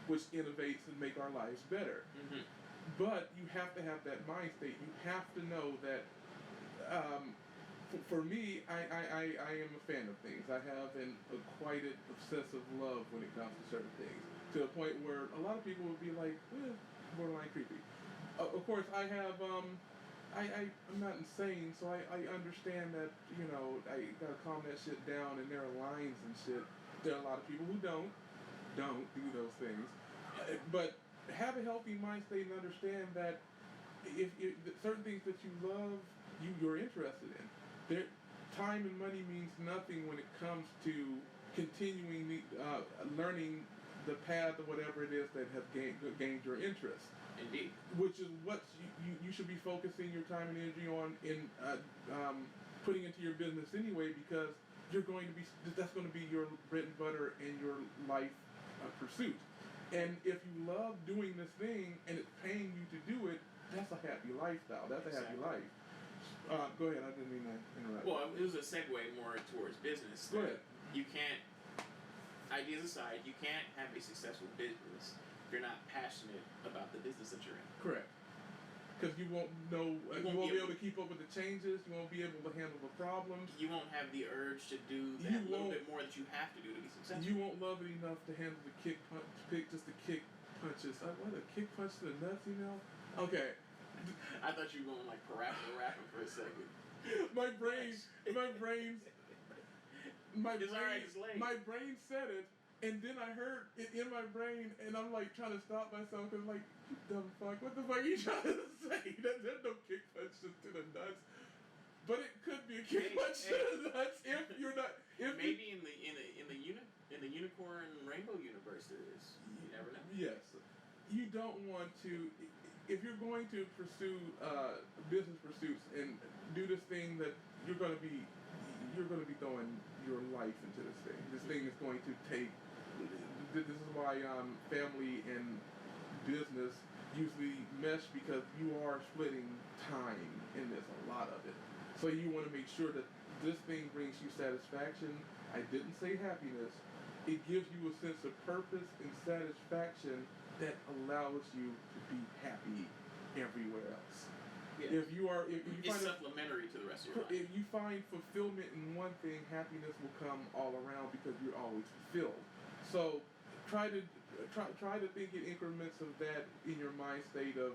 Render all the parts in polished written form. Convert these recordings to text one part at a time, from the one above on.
which innovates and make our lives better. But you have to have that mind state. You have to know that. For me, I am a fan of things. I have an acquited obsessive love when it comes to certain things, to the point where a lot of people would be like, borderline creepy. Of course, I have. I'm not insane, so I understand that, I gotta calm that shit down, and there are lines and shit. There are a lot of people who don't do those things. But have a healthy mind state and understand that if certain things that you love, you're interested in. Time and money means nothing when it comes to continuing learning the path or whatever it is that have gained your interest. Indeed. Which is what you should be focusing your time and energy on in putting into your business anyway, because that's going to be your bread and butter and your life pursuit. And if you love doing this thing and it's paying you to do it, that's a happy lifestyle. That's a happy life. Go ahead. I didn't mean to interrupt. Well, it was a segue more towards business. Go ahead. You can't, ideas aside, you can't have a successful business if you're not passionate about the business that you're in. Correct. Because you won't know, you won't be able to keep up with the changes. You won't be able to handle the problems. You won't have the urge to do that little bit more that you have to do to be successful. You won't love it enough to handle the kick punches. What, a kick punch to the nuts, Okay. I thought you were going like rapping for a second. My brain said it, and then I heard it in my brain, and I'm like trying to stop myself because like, you dumb fuck, what the fuck are you trying to say? There's no kick punches to the nuts. But it could be a kick punch to the nuts if you're not. Maybe in the unicorn rainbow universe there is. You never know. Yes. You don't want to, if you're going to pursue business pursuits and do this thing that you're going to be throwing your life into this thing. This thing is going to take. This is why family and business usually mesh, because you are splitting time in this, a lot of it. So you want to make sure that this thing brings you satisfaction. I didn't say happiness. It gives you a sense of purpose and satisfaction that allows you to be happy everywhere else. Yeah. If you it's supplementary to the rest of your life. If you find fulfillment in one thing, happiness will come all around because you're always fulfilled. So try to think in increments of that in your mind state of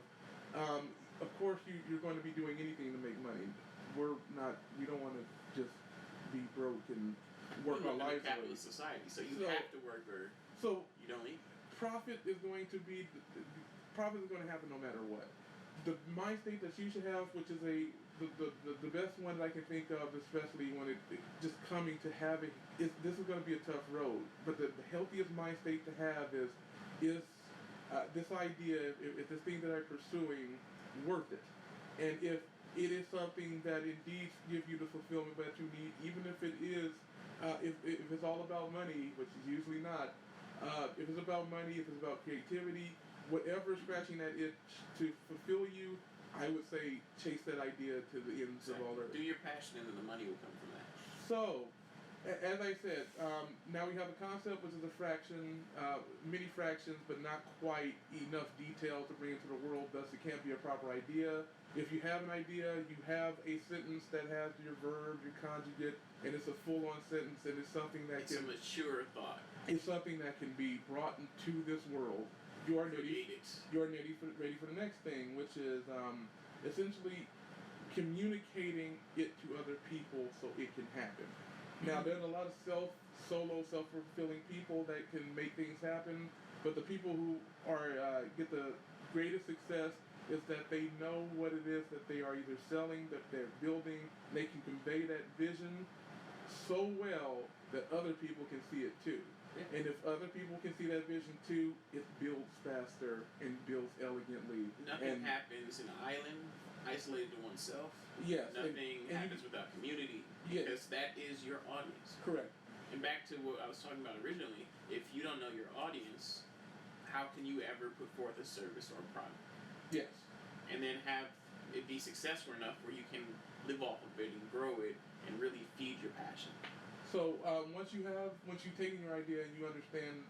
course you're going to be doing anything to make money. We don't want to just be broke and work our lives away. In a capitalist society, so you have to work or you don't eat. Profit is going to happen no matter what. The mind state that you should have, which is the best one that I can think of, especially when it just coming to have it, this is going to be a tough road. But the healthiest mind state to have is this idea, if this thing that I'm pursuing worth it, and if it is something that indeed gives you the fulfillment that you need, even if it is, if it's all about money, which is usually not. If it's about money, if it's about creativity, whatever is scratching that itch to fulfill you, I would say chase that idea to the ends of all that. Do your passion and then the money will come from that. So, as I said, now we have a concept which is a fraction, many fractions, but not quite enough detail to bring into the world, thus it can't be a proper idea. If you have an idea, you have a sentence that has your verb, your conjugate, and it's a full-on sentence, and it's something that it's a mature thought. It's something that can be brought into this world. You are ready for the next thing, which is essentially communicating it to other people so it can happen. Now, there's a lot of self-fulfilling people that can make things happen, but the people who are get the greatest success is that they know what it is that they are either selling, that they're building. They can convey that vision so well that other people can see it too. Yeah. And if other people can see that vision too, it builds faster and builds elegantly. Nothing happens in an island, isolated to oneself. Yes. Nothing happens without community, because that is your audience. Correct. And back to what I was talking about originally, if you don't know your audience, how can you ever put forth a service or a product? Yes. And then have it be successful enough where you can live off of it and grow it and really feed your passion. So once you've taken your idea and you understand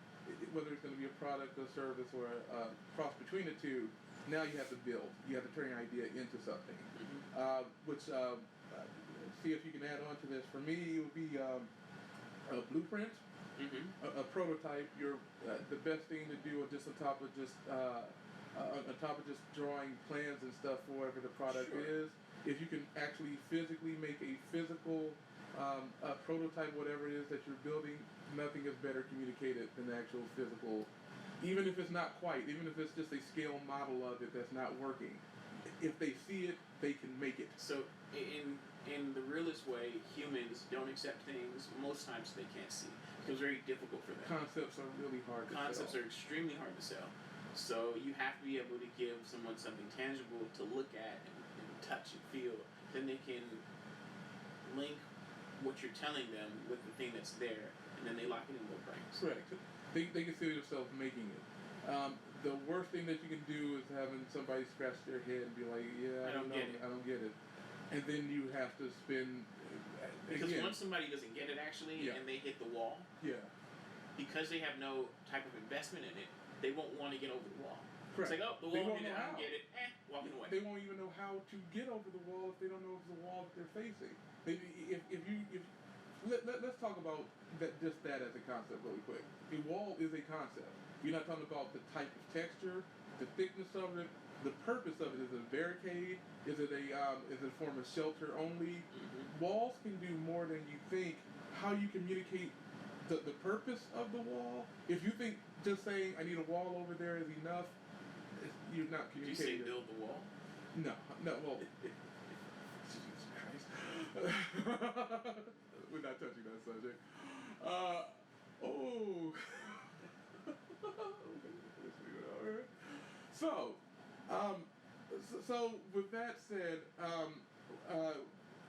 whether it's going to be a product, a service, or a cross between the two, now you have to build. You have to turn your idea into something. See if you can add on to this. For me, it would be a blueprint, a prototype. The best thing to do, just on top of just drawing plans and stuff for whatever the product is. If you can actually physically make a physical a prototype, whatever it is that you're building, nothing is better communicated than the actual physical. Even if it's not quite, even if it's just a scale model of it that's not working, if they see it, they can make it. So in the realest way, humans don't accept things most times they can't see. It's very difficult for them. Concepts are really hard to sell. Concepts are extremely hard to sell. So you have to be able to give someone something tangible to look at and touch and feel. Then they can link what you're telling them with the thing that's there, and then they lock it in their brains. Correct. They can see themselves making it. The worst thing that you can do is having somebody scratch their head and be like, I don't get it. And then you have to spend... Because once somebody doesn't get it actually, and they hit the wall, because they have no type of investment in it, they won't want to get over the wall. Correct. It's like, the wall hit it, I don't get it, walking away. They won't even know how to get over the wall if they don't know it's the wall that they're facing. Let's talk about just that as a concept really quick. A wall is a concept. You're not talking about the type of texture, the thickness of it. The purpose of it is a barricade. Is it a form of shelter only? Walls can do more than you think. How you communicate the purpose of the wall. If you think just saying I need a wall over there is enough, you're not communicating. Did you say build the wall? No. Well, Jesus Christ. We're not touching that subject. So with that said,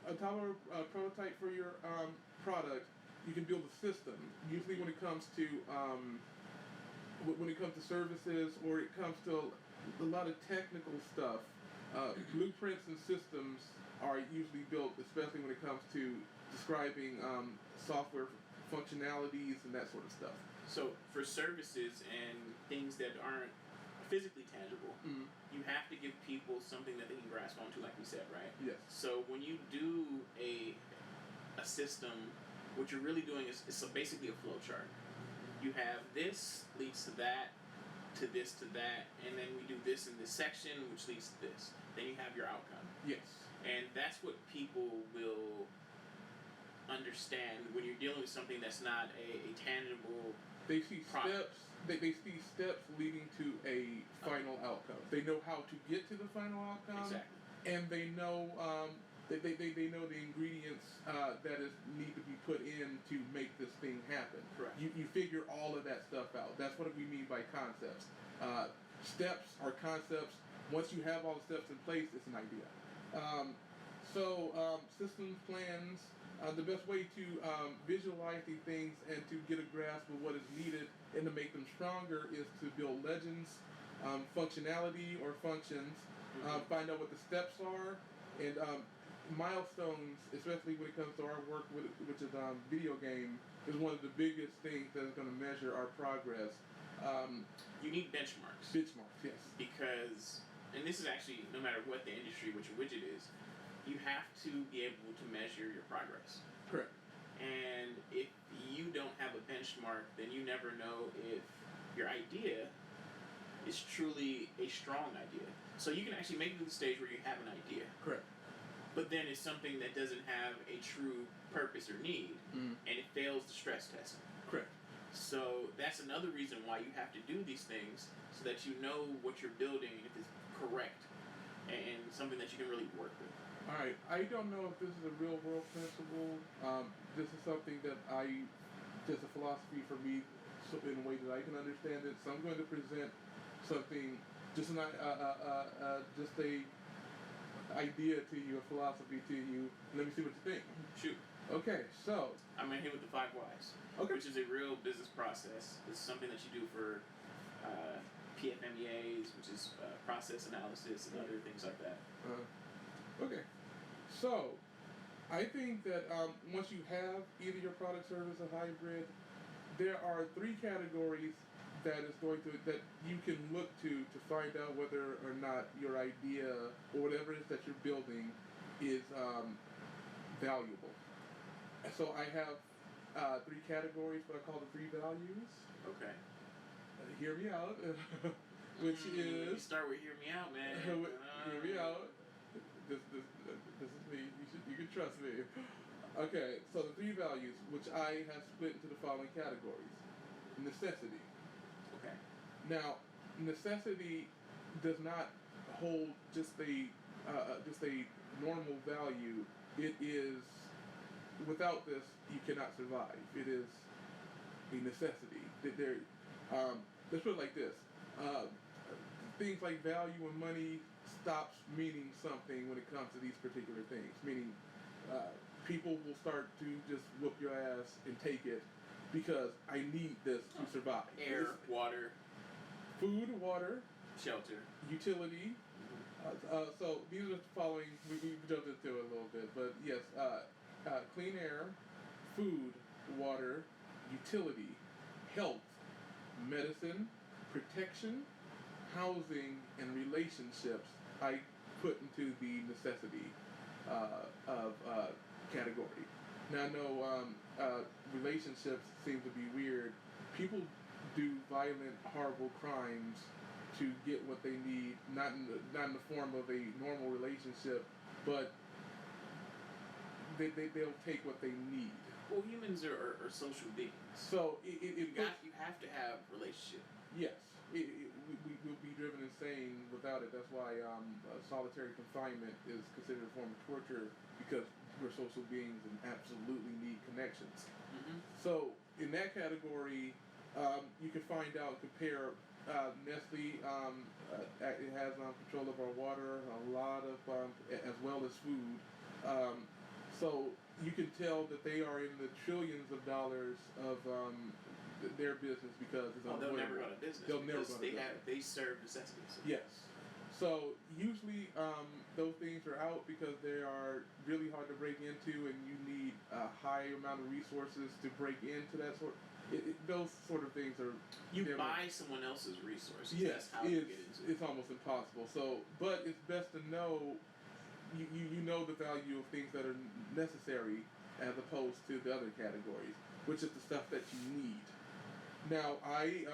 on top of a prototype for your product, you can build a system. Usually, when it comes to services, or it comes to a lot of technical stuff, blueprints and systems are usually built, especially when it comes to describing software functionalities and that sort of stuff. So for services and things that aren't physically tangible, you have to give people something that they can grasp onto, like we said, right? Yes. So when you do a system, what you're really doing is basically a flow chart. You have this leads to that, to this to that, and then we do this in this section, which leads to this. Then you have your outcome. Yes. And that's what people will understand when you're dealing with something that's not a tangible. They see steps. They see steps leading to a final outcome. They know how to get to the final outcome. Exactly. And they know they know the ingredients that need to be put in to make this thing happen. Correct. You figure all of that stuff out. That's what we mean by concepts. Steps are concepts. Once you have all the steps in place, it's an idea. Systems plans. The best way to visualize these things and to get a grasp of what is needed and to make them stronger is to build legends, functionality or functions, find out what the steps are, and milestones, especially when it comes to our work, which is video game, is one of the biggest things that is going to measure our progress. You need benchmarks. Benchmarks, yes. Because, and this is actually, no matter what the industry, which your widget is, you have to be able to measure your progress. Correct. And if you don't have a benchmark, then you never know if your idea is truly a strong idea. So you can actually make it to the stage where you have an idea. Correct. But then it's something that doesn't have a true purpose or need, and it fails the stress testing. Correct. So that's another reason why you have to do these things, so that you know what you're building, if it's correct, and something that you can really work with. All right, I don't know if this is a real world principle. This is something that just a philosophy for me, so in a way that I can understand it. So I'm going to present something, just a idea to you, a philosophy to you. Let me see what you think. Shoot. Okay, so I'm gonna hit with the 5 whys. Okay. Which is a real business process. It's something that you do for PFMEAs, which is process analysis and other things like that. Okay, so I think that once you have either your product, service, a hybrid, there are 3 categories that you can look to find out whether or not your idea or whatever it is that you're building is valuable. So I have 3 categories, what I call the 3 values. Okay. Hear me out. Which is. You start with hear me out, man. Hear me out. This is me. You can trust me. Okay, so the 3 values, which I have split into the following categories. Necessity. Okay. Now, necessity does not hold just a normal value. It is, without this, you cannot survive. It is a necessity. Let's put it like this. Things like value and money stops meaning something when it comes to these particular things. Meaning, people will start to just whoop your ass and take it because I need this to survive. Air, water. Food, water. Shelter. Utility. So these are the following, we jumped into it a little bit, but yes, clean air, food, water, utility, health, medicine, protection, housing, and relationships I put into the necessity of category. Now I know relationships seem to be weird. People do violent, horrible crimes to get what they need, not in the form of a normal relationship, but they'll take what they need. Well, humans are social beings. So you have to have relationship. Yes, we will be driven insane without it. That's why solitary confinement is considered a form of torture, because we're social beings and absolutely need connections. Mm-hmm. So in that category, you can find out, compare. Nestle, it has control of our water, a lot of, as well as food. So you can tell that they are in the trillions of dollars of their business because it's they'll never go to business. They'll never go to business. They serve necessities. Yes. So usually those things are out because they are really hard to break into, and you need a high amount of resources to break into that sort. Those sort of things are. You buy someone else's resources. Yes, that's how you get into it. It's almost impossible. So, but it's best to know. You know the value of things that are necessary as opposed to the other categories, which is the stuff that you need. Now, I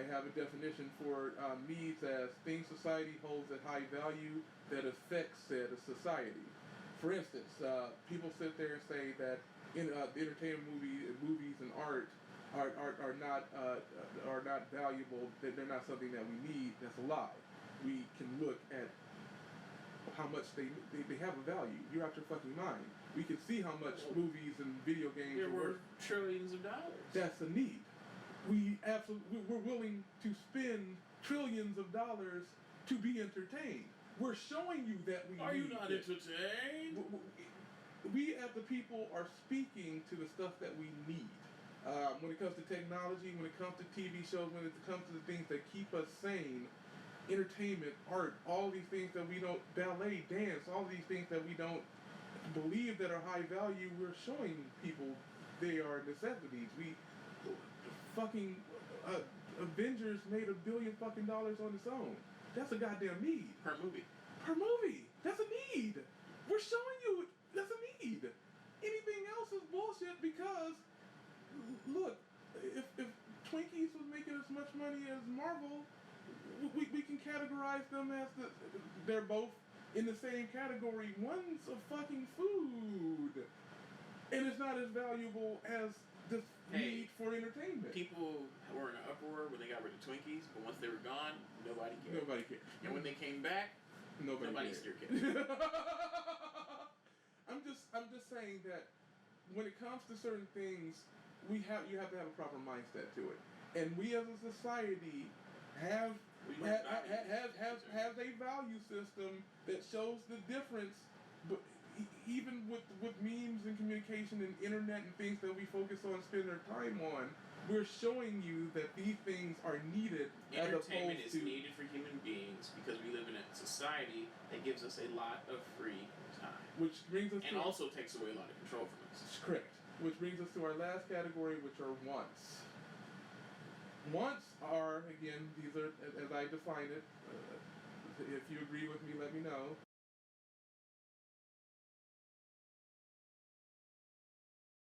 have a definition for needs as things society holds at high value that affects said society. For instance, people sit there and say that in entertainment movies and art are not valuable. They're not something that we need. That's a lie. We can look at how much they have a value. You're out your fucking mind. We can see how much movies and video games are worth trillions of dollars. That's a need. We're willing to spend trillions of dollars to be entertained. We're showing you that we are need you not it. entertained? We as the people are speaking to the stuff that we need. When it comes to technology, when it comes to TV shows, when it comes to the things that keep us sane, entertainment, art, all these things that we don't, ballet, dance, all these things that we don't believe that are high value, we're showing people they are necessities. Fucking Avengers made $1 billion fucking dollars on its own. That's a goddamn need. Per movie. That's a need. We're showing you that's a need. Anything else is bullshit because, look, if Twinkies was making as much money as Marvel, we can categorize them as they're both in the same category. One's a fucking food, and it's not as valuable as this need for entertainment. People were in an uproar when they got rid of Twinkies, but once they were gone, nobody cared. And when they came back, nobody still cared. I'm just saying that when it comes to certain things, you have to have a proper mindset to it, and we as a society have a value system that shows the difference. But even with memes and communication and internet and things that we focus on, spend our time on, we're showing you that these things are needed. Entertainment is needed for human beings because we live in a society that gives us a lot of free time. Which brings us and also takes away a lot of control from us. Correct. Which brings us to our last category, which are wants. Wants are, again, these are, as I define it, if you agree with me, let me know.